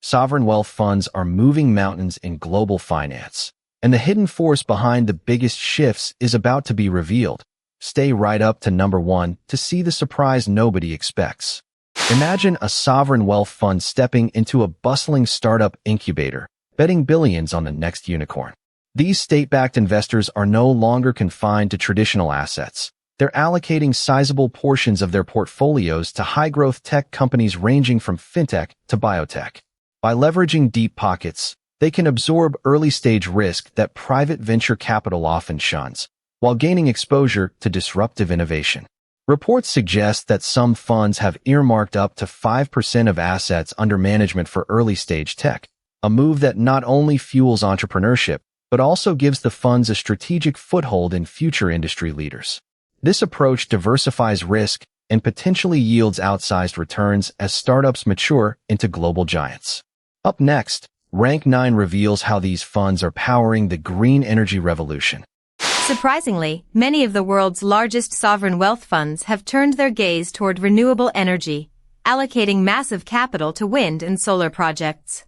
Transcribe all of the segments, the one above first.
sovereign wealth funds are moving mountains in global finance, and the hidden force behind the biggest shifts is about to be revealed. Stay right up to number 1 to see the surprise nobody expects. Imagine a sovereign wealth fund stepping into a bustling startup incubator, betting billions on the next unicorn. These state-backed investors are no longer confined to traditional assets. They're allocating sizable portions of their portfolios to high-growth tech companies ranging from fintech to biotech. By leveraging deep pockets, they can absorb early-stage risk that private venture capital often shuns, while gaining exposure to disruptive innovation. Reports suggest that some funds have earmarked up to 5% of assets under management for early-stage tech, a move that not only fuels entrepreneurship, but also gives the funds a strategic foothold in future industry leaders. This approach diversifies risk and potentially yields outsized returns as startups mature into global giants. Up next, Rank 9 reveals how these funds are powering the green energy revolution. Surprisingly, many of the world's largest sovereign wealth funds have turned their gaze toward renewable energy, allocating massive capital to wind and solar projects.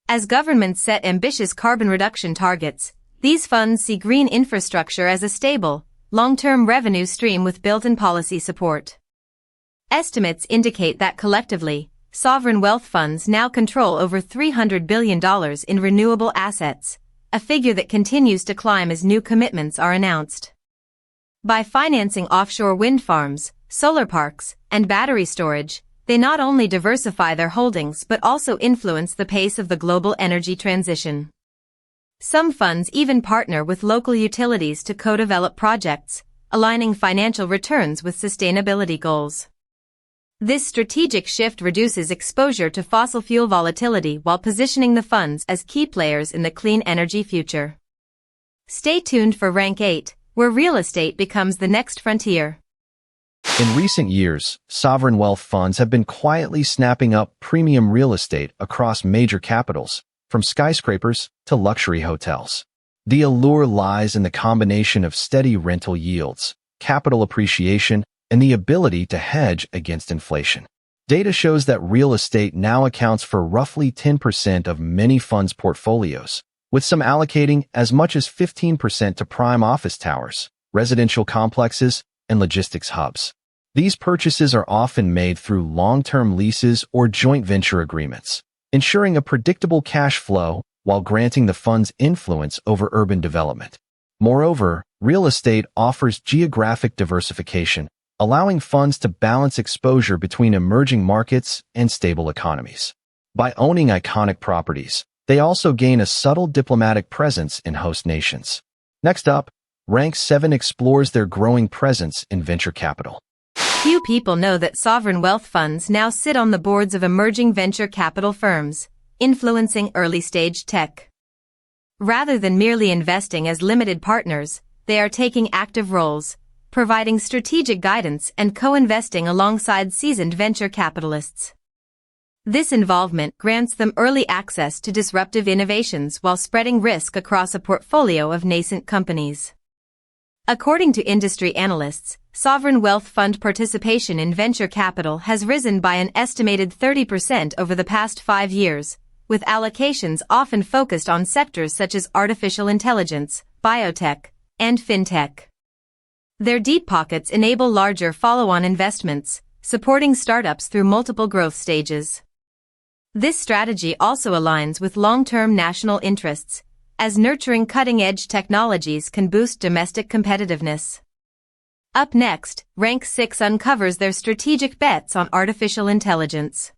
As governments set ambitious carbon reduction targets, these funds see green infrastructure as a stable, long-term revenue stream with built-in policy support. Estimates indicate that collectively, sovereign wealth funds now control over $300 billion in renewable assets, a figure that continues to climb as new commitments are announced. By financing offshore wind farms, solar parks, and battery storage, they not only diversify their holdings but also influence the pace of the global energy transition. Some funds even partner with local utilities to co-develop projects, aligning financial returns with sustainability goals. This strategic shift reduces exposure to fossil fuel volatility while positioning the funds as key players in the clean energy future. Stay tuned for Rank 8, where real estate becomes the next frontier. In recent years, sovereign wealth funds have been quietly snapping up premium real estate across major capitals, from skyscrapers to luxury hotels. The allure lies in the combination of steady rental yields, capital appreciation, and the ability to hedge against inflation. Data shows that real estate now accounts for roughly 10% of many funds' portfolios, with some allocating as much as 15% to prime office towers, residential complexes, and logistics hubs. These purchases are often made through long-term leases or joint venture agreements, ensuring a predictable cash flow while granting the fund's influence over urban development. Moreover, real estate offers geographic diversification, allowing funds to balance exposure between emerging markets and stable economies. By owning iconic properties, they also gain a subtle diplomatic presence in host nations. Next up, Rank 7 explores their growing presence in venture capital. Few people know that sovereign wealth funds now sit on the boards of emerging venture capital firms, influencing early-stage tech. Rather than merely investing as limited partners, they are taking active roles, providing strategic guidance and co-investing alongside seasoned venture capitalists. This involvement grants them early access to disruptive innovations while spreading risk across a portfolio of nascent companies. According to industry analysts, sovereign wealth fund participation in venture capital has risen by an estimated 30% over the past 5 years, with allocations often focused on sectors such as artificial intelligence, biotech, and fintech. Their deep pockets enable larger follow-on investments, supporting startups through multiple growth stages. This strategy also aligns with long-term national interests, as nurturing cutting-edge technologies can boost domestic competitiveness. Up next, Rank 6 uncovers their strategic bets on artificial intelligence.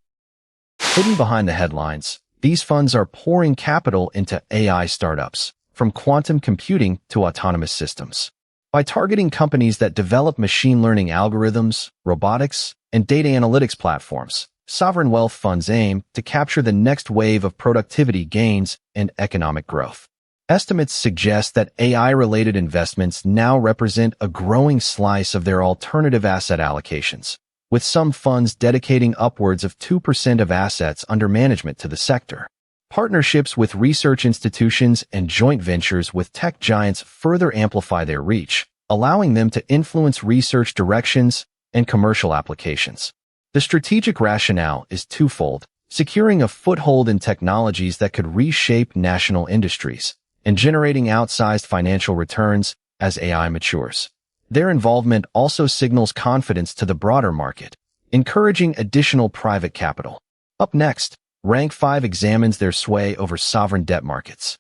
Hidden behind the headlines, these funds are pouring capital into AI startups, from quantum computing to autonomous systems. By targeting companies that develop machine learning algorithms, robotics, and data analytics platforms, sovereign wealth funds aim to capture the next wave of productivity gains and economic growth. Estimates suggest that AI-related investments now represent a growing slice of their alternative asset allocations, with some funds dedicating upwards of 2% of assets under management to the sector. Partnerships with research institutions and joint ventures with tech giants further amplify their reach, allowing them to influence research directions and commercial applications. The strategic rationale is twofold: securing a foothold in technologies that could reshape national industries and generating outsized financial returns as AI matures. Their involvement also signals confidence to the broader market, encouraging additional private capital. Up next, Rank 5 examines their sway over sovereign debt markets.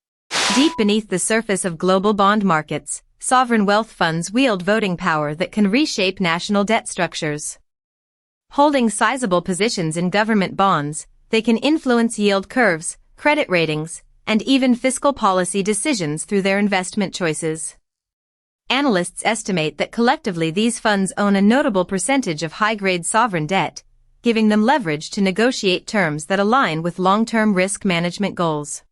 Deep beneath the surface of global bond markets, sovereign wealth funds wield voting power that can reshape national debt structures. Holding sizable positions in government bonds, they can influence yield curves, credit ratings, and even fiscal policy decisions through their investment choices. Analysts estimate that collectively these funds own a notable percentage of high-grade sovereign debt, giving them leverage to negotiate terms that align with long-term risk management goals.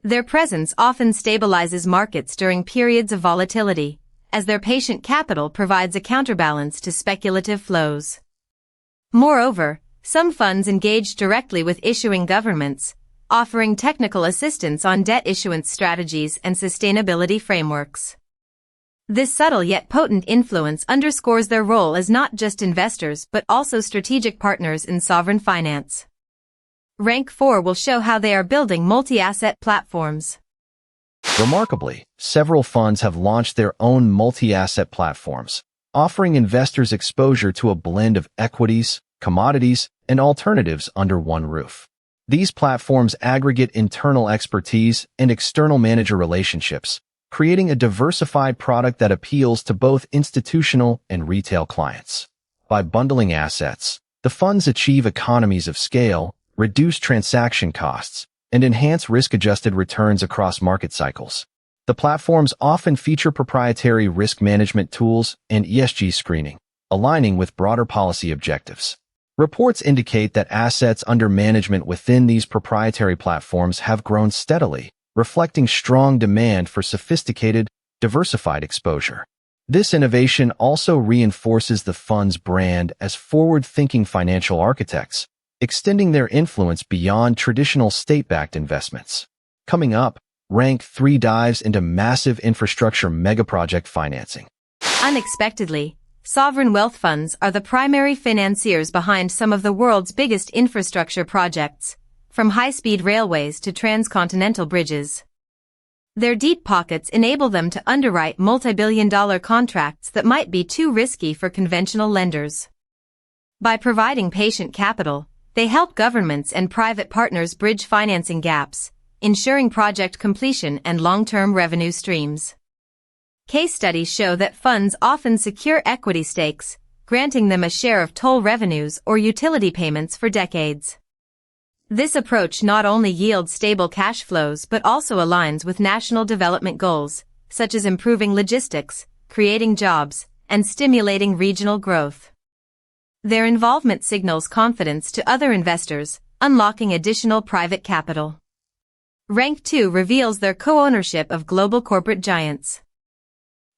Their presence often stabilizes markets during periods of volatility, as their patient capital provides a counterbalance to speculative flows. Moreover, some funds engage directly with issuing governments, offering technical assistance on debt issuance strategies and sustainability frameworks. This subtle yet potent influence underscores their role as not just investors but also strategic partners in sovereign finance. Rank 4 will show how they are building multi-asset platforms. Remarkably, several funds have launched their own multi-asset platforms, offering investors exposure to a blend of equities, commodities, and alternatives under one roof. These platforms aggregate internal expertise and external manager relationships, creating a diversified product that appeals to both institutional and retail clients. By bundling assets, the funds achieve economies of scale, reduce transaction costs, and enhance risk-adjusted returns across market cycles. The platforms often feature proprietary risk management tools and ESG screening, aligning with broader policy objectives. Reports indicate that assets under management within these proprietary platforms have grown steadily, reflecting strong demand for sophisticated, diversified exposure. This innovation also reinforces the fund's brand as forward-thinking financial architects, extending their influence beyond traditional state-backed investments. Coming up, Rank 3 dives into massive infrastructure megaproject financing. Unexpectedly, sovereign wealth funds are the primary financiers behind some of the world's biggest infrastructure projects, from high-speed railways to transcontinental bridges. Their deep pockets enable them to underwrite multi-billion-dollar contracts that might be too risky for conventional lenders. By providing patient capital, they help governments and private partners bridge financing gaps, ensuring project completion and long-term revenue streams. Case studies show that funds often secure equity stakes, granting them a share of toll revenues or utility payments for decades. This approach not only yields stable cash flows but also aligns with national development goals, such as improving logistics, creating jobs, and stimulating regional growth. Their involvement signals confidence to other investors, unlocking additional private capital. Rank 2 reveals their co-ownership of global corporate giants.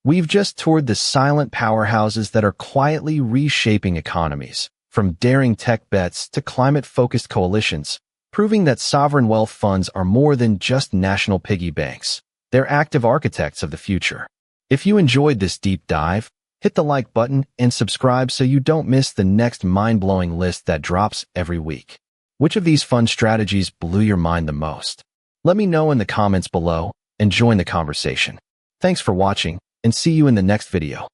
We've just toured the silent powerhouses that are quietly reshaping economies, from daring tech bets to climate-focused coalitions, proving that sovereign wealth funds are more than just national piggy banks. They're active architects of the future. If you enjoyed this deep dive, hit the like button and subscribe so you don't miss the next mind-blowing list that drops every week. Which of these fund strategies blew your mind the most? Let me know in the comments below and join the conversation. Thanks for watching, and see you in the next video.